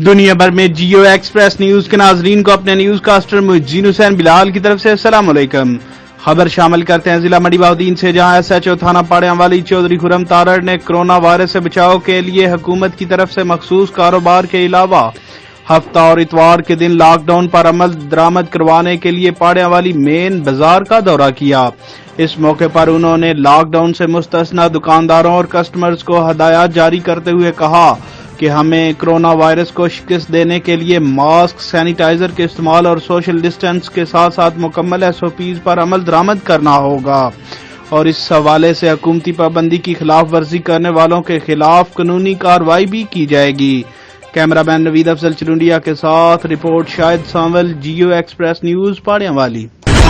دنیا بھر میں جیو ایکسپریس نیوز کے ناظرین کو اپنے نیوز کاسٹر مجین حسین بلال کی طرف سے السلام علیکم۔ خبر شامل کرتے ہیں ضلع منڈی بہاؤدین سے، جہاں ایس ایچ او تھانہ پاہڑیانوالی چوہدری تارڑ نے کورونا وائرس سے بچاؤ کے لیے حکومت کی طرف سے مخصوص کاروبار کے علاوہ ہفتہ اور اتوار کے دن لاک ڈاؤن پر عمل درآمد کروانے کے لیے پاہڑیانوالی مین بازار کا دورہ کیا۔ اس موقع پر انہوں نے لاک ڈاؤن سے مستثن دوکانداروں اور کسٹمرز کو ہدایات جاری کرتے ہوئے کہا کہ ہمیں کورونا وائرس کو شکست دینے کے لیے ماسک، سینیٹائزر کے استعمال اور سوشل ڈسٹینس کے ساتھ ساتھ مکمل ایس او پیز پر عمل درآمد کرنا ہوگا، اور اس حوالے سے حکومتی پابندی کی خلاف ورزی کرنے والوں کے خلاف قانونی کارروائی بھی کی جائے گی۔ کیمرہ مین نوید افضل چلونڈیا کے ساتھ رپورٹ شاہد سانول، جیو ایکسپریس نیوز پاہڑیانوالی۔